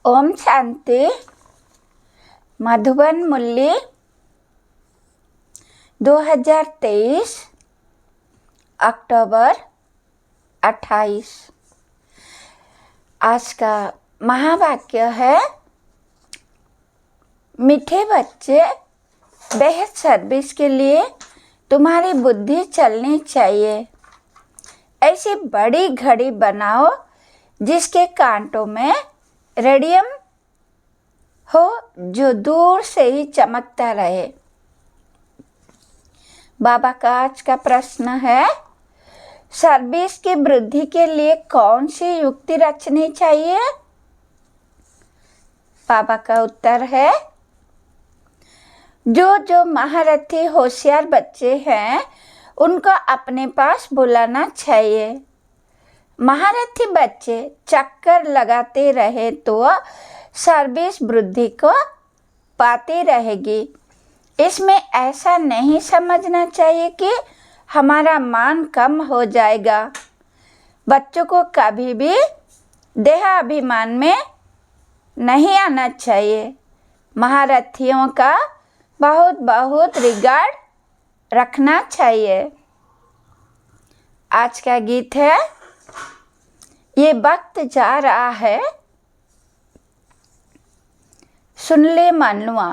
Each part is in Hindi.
ओम शांति। मधुबन मुरली 2023 अक्टूबर 28। आज का महावाक्य है, मीठे बच्चे, बेहद सर्विस के लिए तुम्हारी बुद्धि चलनी चाहिए। ऐसी बड़ी घड़ी बनाओ जिसके कांटों में रेडियम हो, जो दूर से ही चमकता रहे। बाबा का आज का प्रश्न है, सर्विस की वृद्धि के लिए कौन सी युक्ति रचनी चाहिए? बाबा का उत्तर है, जो महारथी होशियार बच्चे हैं उनको अपने पास बुलाना चाहिए। महारथी बच्चे चक्कर लगाते रहे तो सर्विस वृद्धि को पाती रहेगी। इसमें ऐसा नहीं समझना चाहिए कि हमारा मान कम हो जाएगा। बच्चों को कभी भी देहाभिमान में नहीं आना चाहिए। महारथियों का बहुत बहुत रिगार्ड रखना चाहिए। आज का गीत है, ये वक्त जा रहा है, सुन ले मानुआ।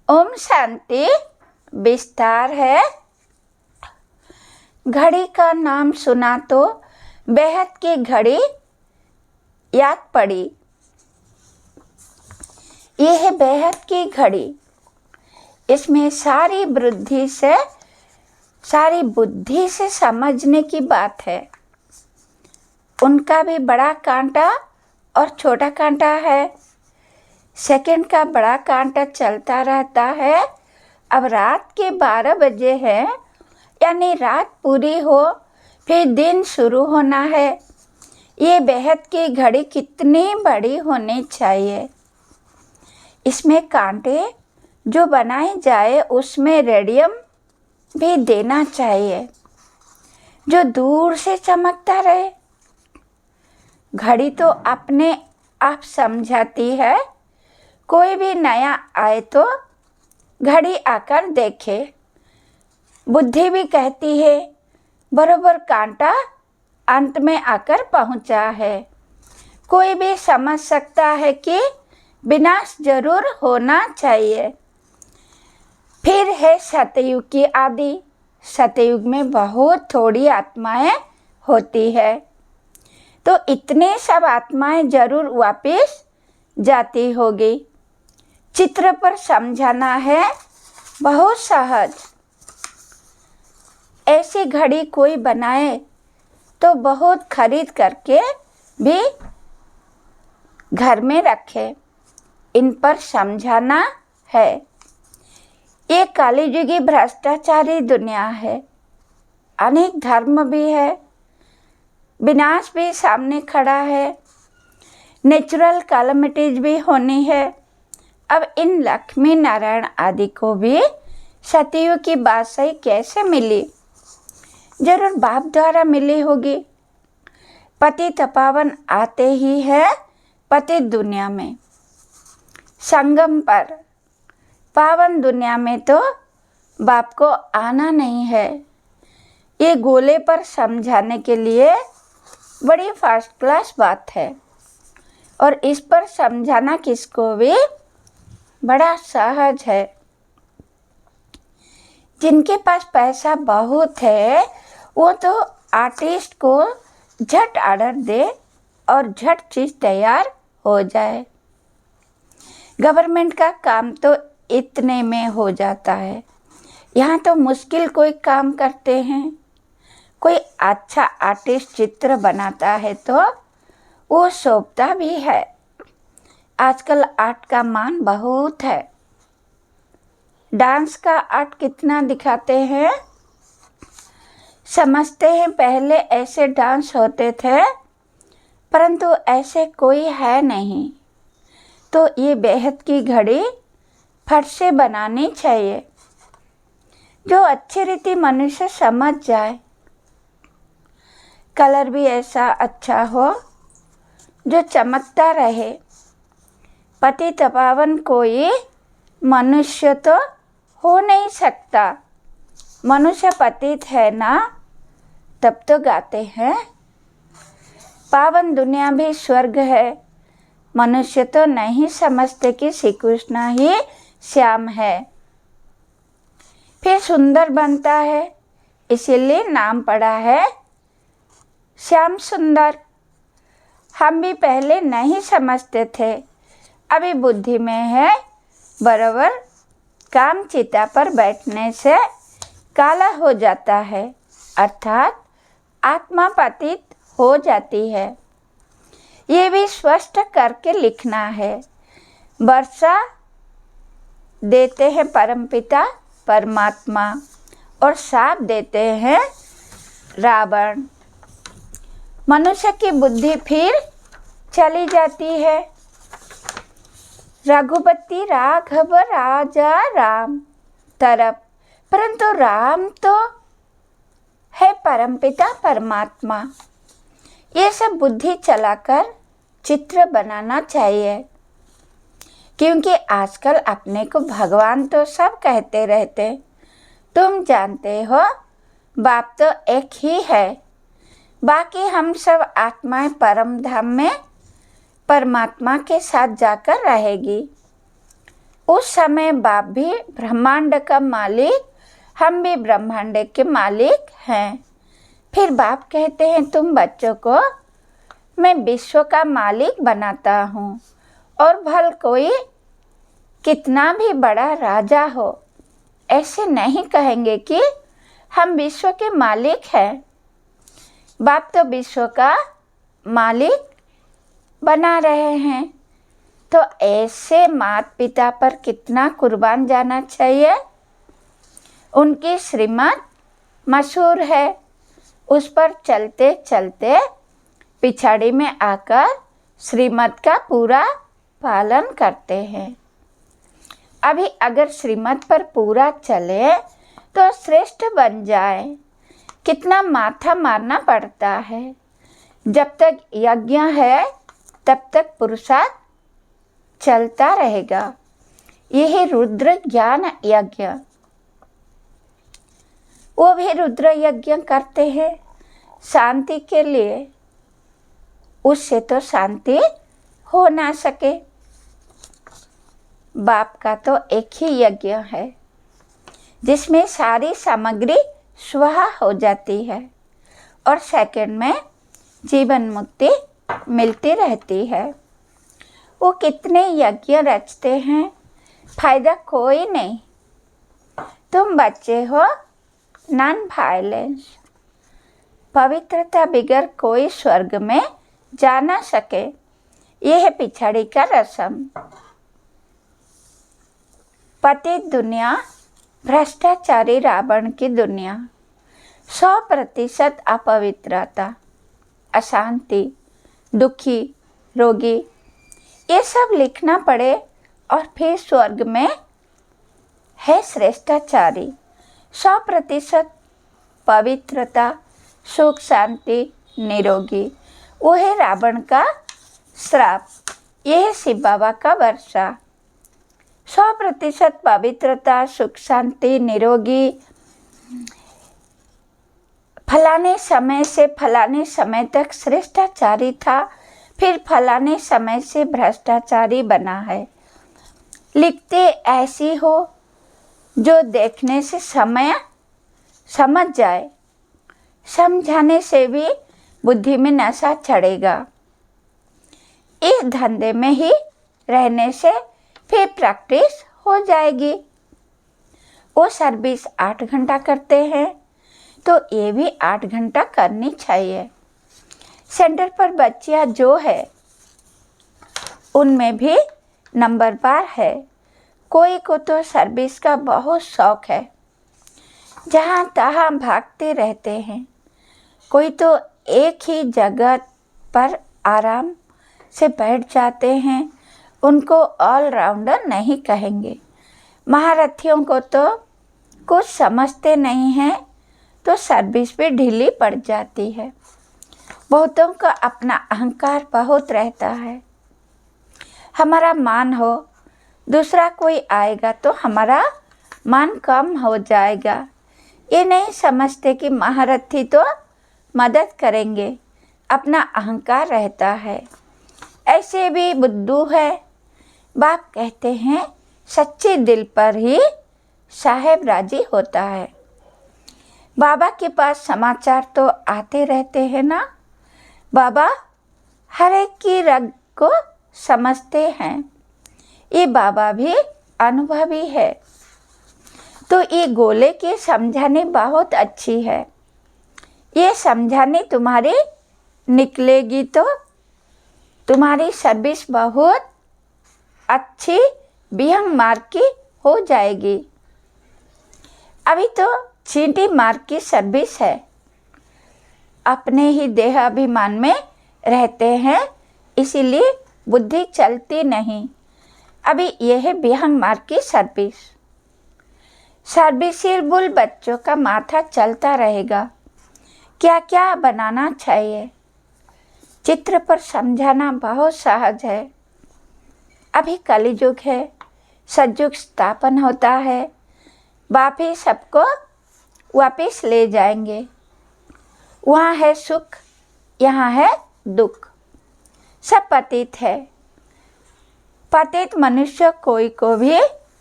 ओम शांति। विस्तार है, घड़ी का नाम सुना तो बेहद की घड़ी याद पड़ी। ये है बेहद की घड़ी। इसमें सारी बुद्धि से समझने की बात है। उनका भी बड़ा कांटा और छोटा कांटा है। सेकंड का बड़ा कांटा चलता रहता है। अब रात के 12 बजे है, यानी रात पूरी हो फिर दिन शुरू होना है। ये बेहद की घड़ी कितनी बड़ी होनी चाहिए। इसमें कांटे जो बनाए जाए उसमें रेडियम भी देना चाहिए, जो दूर से चमकता रहे। घड़ी तो अपने आप समझाती है। कोई भी नया आए तो घड़ी आकर देखे। बुद्धि भी कहती है, बरोबर कांटा अंत में आकर पहुंचा है। कोई भी समझ सकता है कि विनाश जरूर होना चाहिए। फिर है सतयुग की आदि। सतयुग में बहुत थोड़ी आत्माएं होती है, तो इतने सब आत्माएं जरूर वापस जाती होगी। चित्र पर समझाना है बहुत सहज। ऐसी घड़ी कोई बनाए तो बहुत खरीद करके भी घर में रखे। इन पर समझाना है। ये कलियुगी भ्रष्टाचारी दुनिया है। अनेक धर्म भी है, विनाश भी सामने खड़ा है, नेचुरल कैलेमिटीज भी होनी है। अब इन लक्ष्मी नारायण आदि को भी सतयुग की बादशाही कैसे मिली? जरूर बाप द्वारा मिली होगी। पतित पावन आते ही है पतित दुनिया में। संगम पर पावन दुनिया में तो बाप को आना नहीं है। ये गोले पर समझाने के लिए बड़ी फर्स्ट क्लास बात है, और इस पर समझाना किसको भी बड़ा सहज है। जिनके पास पैसा बहुत है वो तो आर्टिस्ट को झट ऑर्डर दे और झट चीज़ तैयार हो जाए। गवर्नमेंट का काम तो इतने में हो जाता है। यहाँ तो मुश्किल कोई काम करते हैं। कोई अच्छा आर्टिस्ट चित्र बनाता है तो वो शोभता भी है। आजकल आर्ट का मान बहुत है। डांस का आर्ट कितना दिखाते हैं। समझते हैं पहले ऐसे डांस होते थे, परंतु ऐसे कोई है नहीं। तो ये बेहद की घड़ी फट से बनानी चाहिए, जो अच्छी रीति मनुष्य समझ जाए। कलर भी ऐसा अच्छा हो जो चमकता रहे। पतित पावन कोई मनुष्य तो हो नहीं सकता। मनुष्य पतित है ना, तब तो गाते हैं पावन दुनिया भी स्वर्ग है। मनुष्य तो नहीं समझते कि श्री कृष्ण ही श्याम है। फिर सुंदर बनता है, इसीलिए नाम पड़ा है श्याम सुंदर। हम भी पहले नहीं समझते थे, अभी बुद्धि में है। बराबर काम चिता पर बैठने से काला हो जाता है, अर्थात आत्मा पतित हो जाती है। ये भी स्पष्ट करके लिखना है। वर्षा देते हैं परमपिता परमात्मा और शाप देते हैं रावण। मनुष्य की बुद्धि फिर चली जाती है। रघुपति राघव राजा राम तरफ, परंतु राम तो है परमपिता परमात्मा। ये सब बुद्धि चलाकर चित्र बनाना चाहिए, क्योंकि आजकल अपने को भगवान तो सब कहते रहते। तुम जानते हो बाप तो एक ही है, बाकी हम सब आत्माएं परम धाम में परमात्मा के साथ जाकर रहेगी। उस समय बाप भी ब्रह्मांड का मालिक, हम भी ब्रह्मांड के मालिक हैं। फिर बाप कहते हैं तुम बच्चों को मैं विश्व का मालिक बनाता हूँ, और भल कोई कितना भी बड़ा राजा हो, ऐसे नहीं कहेंगे कि हम विश्व के मालिक हैं। बाप तो विश्व का मालिक बना रहे हैं, तो ऐसे माता पिता पर कितना कुर्बान जाना चाहिए। उनकी श्रीमत मशहूर है, उस पर चलते चलते पिछाड़ी में आकर श्रीमत का पूरा पालन करते हैं। अभी अगर श्रीमत पर पूरा चले तो श्रेष्ठ बन जाए। कितना माथा मारना पड़ता है। जब तक यज्ञ है तब तक पुरुषार्थ चलता रहेगा। यही रुद्र ज्ञान यज्ञ, वो भी रुद्र यज्ञ करते हैं शांति के लिए। उससे तो शांति हो ना सके। बाप का तो एक ही यज्ञ है जिसमें सारी सामग्री स्वाहा हो जाती है और सेकंड में जीवन मुक्ति मिलती रहती है। वो कितने यज्ञ रचते हैं, फायदा कोई नहीं। तुम बच्चे हो, नॉन वायलेंस, पवित्रता बिगर कोई स्वर्ग में जा ना सके। यह है पिछाड़ी का रस्म। पतित दुनिया, भ्रष्टाचारी रावण की दुनिया, 100% अपवित्रता, अशांति, दुखी, रोगी, ये सब लिखना पड़े। और फिर स्वर्ग में है श्रेष्ठाचारी, 100% पवित्रता, सुख, शांति, निरोगी। वो है रावण का श्राप। यह है शिव बाबा का वर्षा। 100% पवित्रता, सुख, शांति, निरोगी, फलाने समय से फलाने समय तक श्रेष्ठाचारी था, फिर फलाने समय से भ्रष्टाचारी बना है। लिखते ऐसी हो जो देखने से समय समझ जाए। समझाने से भी बुद्धि में नशा चढ़ेगा। इस धंधे में ही रहने से फिर प्रैक्टिस हो जाएगी। वो सर्विस 8 घंटा करते हैं तो ये भी 8 घंटा करनी चाहिए। सेंटर पर बच्चियां जो है उनमें भी नंबरदार है। कोई को तो सर्विस का बहुत शौक है, जहाँ तहाँ भागते रहते हैं। कोई तो एक ही जगह पर आराम से बैठ जाते हैं। उनको ऑलराउंडर नहीं कहेंगे। महारथियों को तो कुछ समझते नहीं हैं तो सर्विस भी ढीली पड़ जाती है। बहुतों का अपना अहंकार बहुत रहता है। हमारा मान हो, दूसरा कोई आएगा तो हमारा मान कम हो जाएगा। ये नहीं समझते कि महारथी तो मदद करेंगे, अपना अहंकार रहता है। ऐसे भी बुद्धू है। बाप कहते हैं सच्चे दिल पर ही साहेब राजी होता है। बाबा के पास समाचार तो आते रहते हैं ना। बाबा हर एक की रग को समझते हैं। ये बाबा भी अनुभवी है। तो ये गोले के समझाने बहुत अच्छी है। ये समझाने तुम्हारी निकलेगी तो तुम्हारी सर्विस बहुत अच्छी बिहंग मार्ग की हो जाएगी। अभी तो चींटी मार्ग की सर्विस है। अपने ही देहाभिमान में रहते हैं, इसीलिए बुद्धि चलती नहीं। अभी यह है बिहंग मार्ग की सर्विस। सर्विसेबल बच्चों का माथा चलता रहेगा। क्या क्या बनाना चाहिए, चित्र पर समझाना बहुत सहज है। अभी कलियुग है, सतयुग स्थापन होता है। बाप ही सबको वापस ले जाएंगे। वहाँ है सुख, यहाँ है दुख। सब पतित है। पतित मनुष्य कोई को भी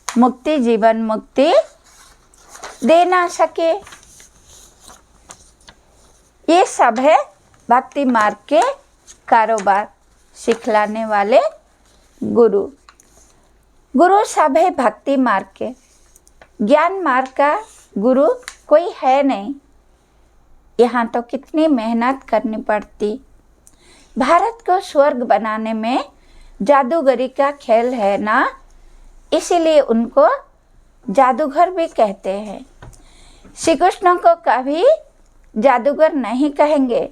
मुक्ति, जीवन मुक्ति दे ना सके। ये सब है भक्ति मार्ग के कारोबार सिखलाने वाले गुरु। गुरु सब है भक्ति मार्ग के। ज्ञान मार्ग का गुरु कोई है नहीं। यहाँ तो कितनी मेहनत करनी पड़ती। भारत को स्वर्ग बनाने में जादूगरी का खेल है ना, इसीलिए उनको जादूगर भी कहते हैं। श्री कृष्ण को कभी जादूगर नहीं कहेंगे।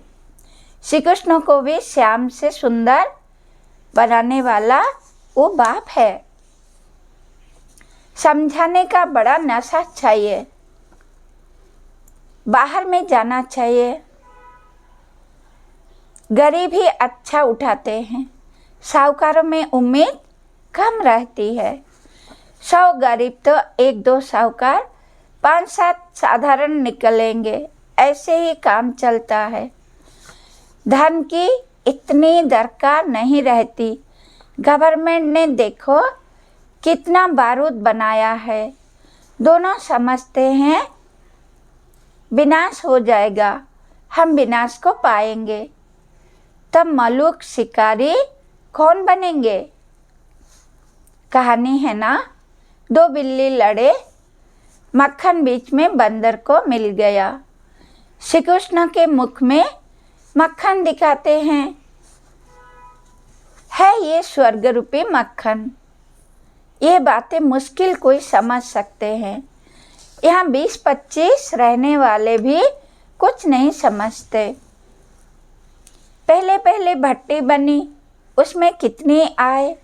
श्री कृष्ण को भी श्याम से सुंदर बनाने वाला वो बाप है। समझाने का बड़ा नशा चाहिए। बाहर में जाना चाहिए। गरीब ही अच्छा उठाते हैं। साहूकारों में उम्मीद कम रहती है। 100 गरीब तो 1-2 साहूकार, 5-7 साधारण निकलेंगे। ऐसे ही काम चलता है। धन की इतनी दरकार नहीं रहती। गवर्नमेंट ने देखो कितना बारूद बनाया है। दोनों समझते हैं विनाश हो जाएगा, हम विनाश को पाएंगे। तब मलुक शिकारी कौन बनेंगे? कहानी है ना, 2 बिल्ली लड़े, मक्खन बीच में बंदर को मिल गया। श्री कृष्ण के मुख में मक्खन दिखाते हैं। है ये स्वर्ग रूपी मक्खन। ये बातें मुश्किल कोई समझ सकते हैं। यहाँ 20-25 रहने वाले भी कुछ नहीं समझते। पहले पहले भट्टी बनी, उसमें कितने आए,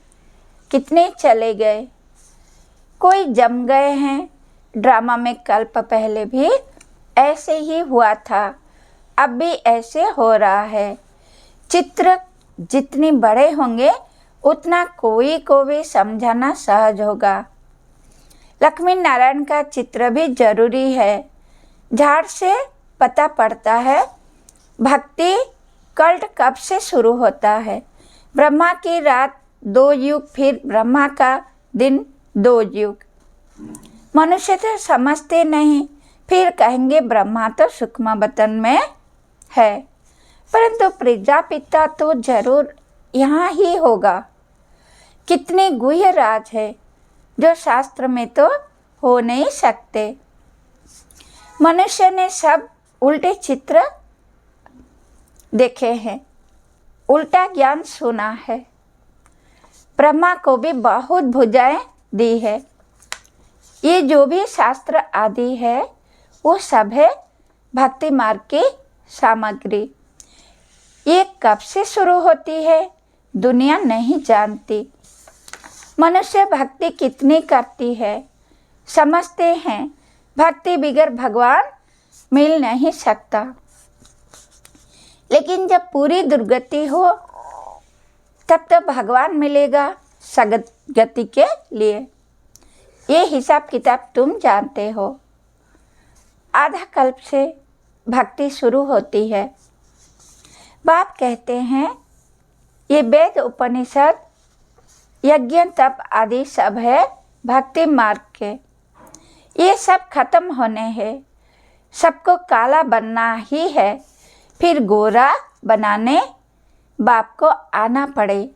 कितने चले गए। कोई जम गए हैं। ड्रामा में कल्प पहले भी ऐसे ही हुआ था, अब भी ऐसे हो रहा है। चित्र जितने बड़े होंगे उतना कोई को भी समझाना सहज होगा। लक्ष्मी नारायण का चित्र भी जरूरी है। झाड़ से पता पड़ता है भक्ति कल्ट कब से शुरू होता है। ब्रह्मा की रात 2 युग, फिर ब्रह्मा का दिन 2 युग। मनुष्य तो समझते नहीं, फिर कहेंगे ब्रह्मा तो सूक्ष्म बतन में है, परंतु प्रजापिता तो जरूर यहाँ ही होगा। कितने गुह्य राज है जो शास्त्र में तो हो नहीं सकते। मनुष्य ने सब उल्टे चित्र देखे हैं, उल्टा ज्ञान सुना है। ब्रह्मा को भी बहुत भुजाएं दी है। ये जो भी शास्त्र आदि है वो सब है भक्ति मार्ग की सामग्री। ये कब से शुरू होती है दुनिया नहीं जानती। मनुष्य भक्ति कितनी करती है समझते हैं। भक्ति बिगर भगवान मिल नहीं सकता। लेकिन जब पूरी दुर्गति हो तब तो भगवान मिलेगा। सदगति के लिए। ये हिसाब किताब तुम जानते हो। आधा कल्प से भक्ति शुरू होती है। बाप कहते हैं ये वेद, उपनिषद, यज्ञ, तप आदि सब है भक्ति मार्ग के। ये सब खत्म होने हैं। सबको काला बनना ही है, फिर गोरा बनाने बाप को आना पड़े।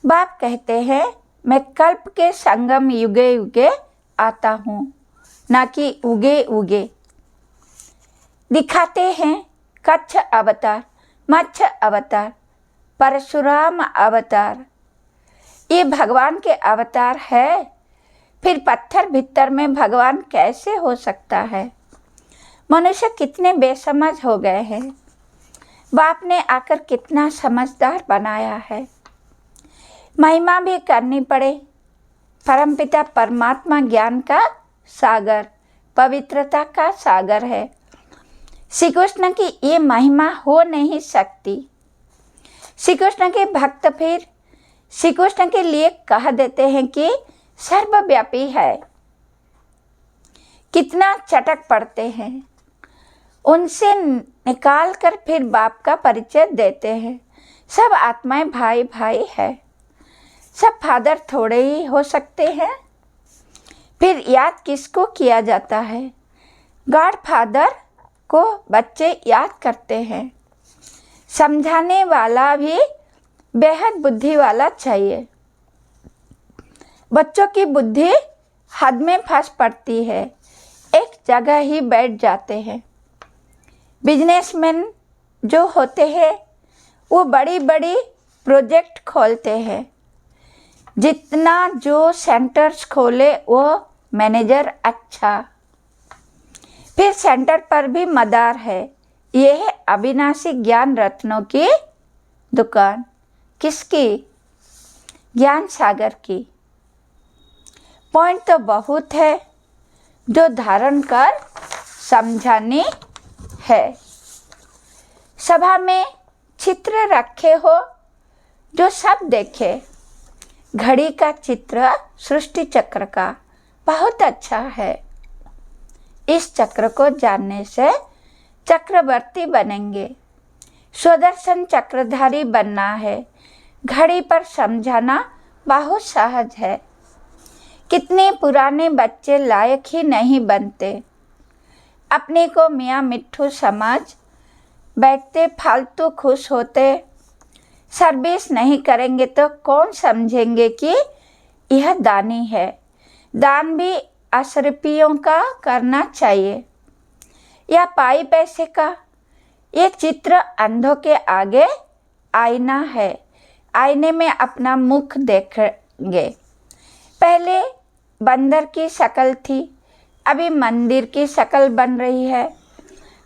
बाप कहते हैं मैं कल्प के संगम युगे युगे आता हूँ, ना कि उगे उगे। दिखाते हैं कच्छ अवतार, मत्स्य अवतार, परशुराम अवतार। ये भगवान के अवतार है, फिर पत्थर भीतर में भगवान कैसे हो सकता है। मनुष्य कितने बेसमझ हो गए हैं। बाप ने आकर कितना समझदार बनाया है। महिमा भी करनी पड़े। परमपिता परमात्मा ज्ञान का सागर, पवित्रता का सागर है। श्री कृष्ण की ये महिमा हो नहीं सकती। श्री कृष्ण के भक्त फिर श्री कृष्ण के लिए कह देते हैं कि सर्वव्यापी है। कितना चटक पड़ते हैं। उनसे निकाल कर फिर बाप का परिचय देते हैं। सब आत्माएं भाई भाई है। सब फादर थोड़े ही हो सकते हैं। फिर याद किसको किया जाता है? गॉड फादर को बच्चे याद करते हैं। समझाने वाला भी बेहद बुद्धि वाला चाहिए। बच्चों की बुद्धि हद में फंस पड़ती है, एक जगह ही बैठ जाते हैं। बिजनेसमैन जो होते हैं वो बड़ी बड़ी प्रोजेक्ट खोलते हैं। जितना जो सेंटर्स खोले वो मैनेजर अच्छा। फिर सेंटर पर भी मदार है। ये है अविनाशी ज्ञान रत्नों की दुकान। किसकी? ज्ञान सागर की। पॉइंट तो बहुत है जो धारण कर समझानी है। सभा में चित्र रखे हो जो सब देखे। घड़ी का चित्र सृष्टि चक्र का बहुत अच्छा है। इस चक्र को जानने से चक्रवर्ती बनेंगे। स्वदर्शन चक्रधारी बनना है। घड़ी पर समझाना बहुत सहज है। कितने पुराने बच्चे लायक ही नहीं बनते। अपने को मियाँ मिट्ठू समझ बैठते, फालतू खुश होते। सर्विस नहीं करेंगे तो कौन समझेंगे कि यह दानी है। दान भी असरपियों का करना चाहिए या पाई पैसे का। ये चित्र अंधों के आगे आईना है। आईने में अपना मुख देखेंगे। पहले बंदर की शक्ल थी, अभी मंदिर की शक्ल बन रही है।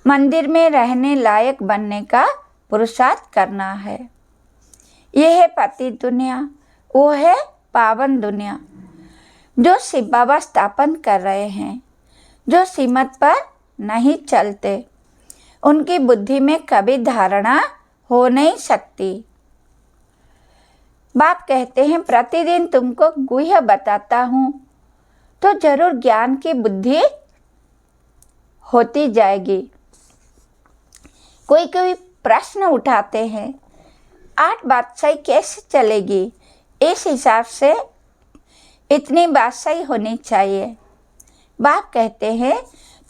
मंदिर में रहने लायक बनने का पुरुषार्थ करना है। यह है पति दुनिया, वो है पावन दुनिया। जो शिव बाबा स्थापन कर रहे हैं, जो सीमत पर नहीं चलते, उनकी बुद्धि में कभी धारणा हो नहीं सकती। बाप कहते हैं प्रतिदिन तुमको गुह्य बताता हूँ तो जरूर ज्ञान की बुद्धि होती जाएगी। कोई कोई प्रश्न उठाते हैं, 8 बादशाही कैसे चलेगी? इस हिसाब से इतनी बादशाही होनी चाहिए। बाप कहते हैं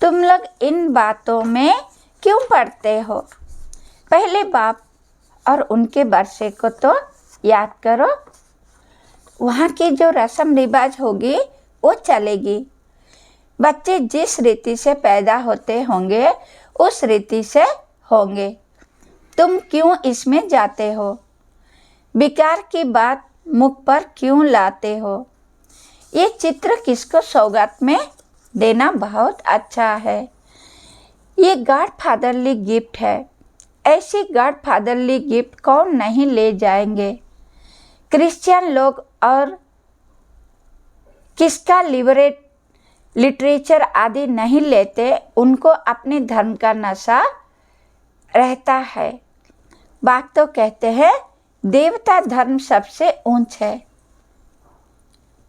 तुम लोग इन बातों में क्यों पढ़ते हो? पहले बाप और उनके वर्षे को तो याद करो। वहाँ की जो रस्म रिवाज होगी वो चलेगी। बच्चे जिस रीति से पैदा होते होंगे उस रीति से होंगे। तुम क्यों इसमें जाते हो? विकार की बात मुख पर क्यों लाते हो? ये चित्र किसको सौगात में देना बहुत अच्छा है। ये गॉड फादरली गिफ्ट है। ऐसी गॉड फादरली गिफ्ट कौन नहीं ले जाएंगे? क्रिश्चियन लोग और किसका लिटरेचर आदि नहीं लेते, उनको अपने धर्म का नशा रहता है। बात तो कहते हैं देवता धर्म सबसे ऊंच है।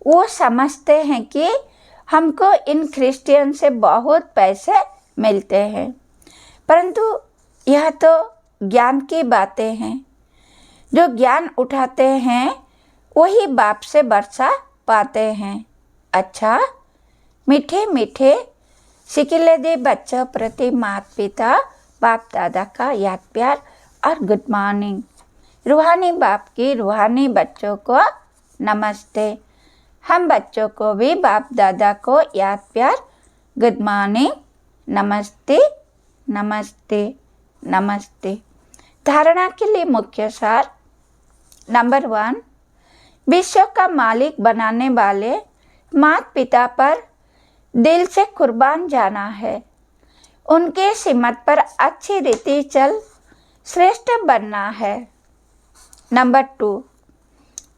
वो समझते हैं कि हमको इन क्रिश्चियन से बहुत पैसे मिलते हैं, परंतु यह तो ज्ञान की बातें हैं। जो ज्ञान उठाते हैं वही बाप से वर्षा पाते हैं। अच्छा, मीठे मीठे सिकिलेदे बच्चों प्रति माता पिता बाप दादा का याद प्यार और गुड मॉर्निंग। रूहानी बाप की रूहानी बच्चों को नमस्ते। हम बच्चों को भी बाप दादा को याद प्यार गुड मॉर्निंग, नमस्ते नमस्ते नमस्ते। धारणा के लिए मुख्य सार। नंबर 1, विश्व का मालिक बनाने वाले माता पिता पर दिल से कुर्बान जाना है। उनके सिमत पर अच्छी रीति चल श्रेष्ठ बनना है। नंबर 2,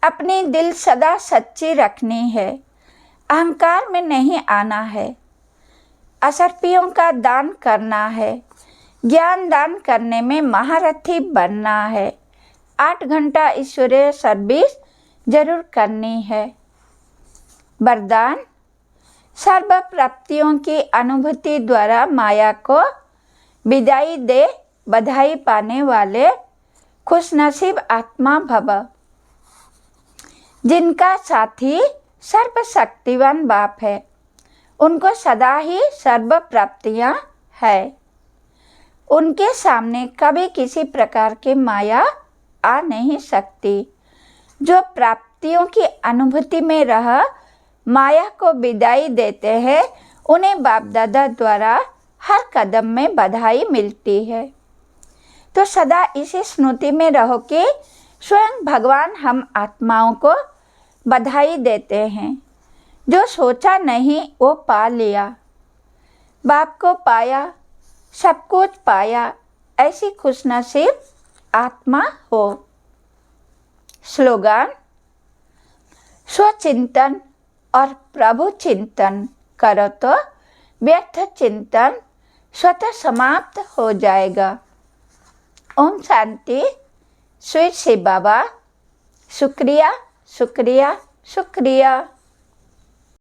अपनी दिल सदा सच्ची रखनी है। अहंकार में नहीं आना है। असर्पियों का दान करना है। ज्ञान दान करने में महारथी बनना है। 8 घंटा ईश्वरीय सर्विस जरूर करनी है। वरदान, सर्व प्राप्तियों की अनुभूति द्वारा माया को विदाई दे बधाई पाने वाले खुशनसीब आत्मा भव। जिनका साथी सर्वशक्तिवान बाप है, उनको सदा ही सर्व प्राप्तियां है। उनके सामने कभी किसी प्रकार की माया आ नहीं सकती। जो प्राप्तियों की अनुभूति में रह माया को विदाई देते हैं, उन्हें बाप दादा द्वारा हर कदम में बधाई मिलती है। तो सदा इसी स्मृति में रहो कि स्वयं भगवान हम आत्माओं को बधाई देते हैं। जो सोचा नहीं वो पा लिया। बाप को पाया, सब कुछ पाया, ऐसी खुशनसीब आत्मा हो। स्लोगन, स्वचिंतन और प्रभु चिंतन करो तो व्यर्थ चिंतन स्वतः समाप्त हो जाएगा। ओम शांति। स्वीट शिव बाबा। शुक्रिया शुक्रिया शुक्रिया।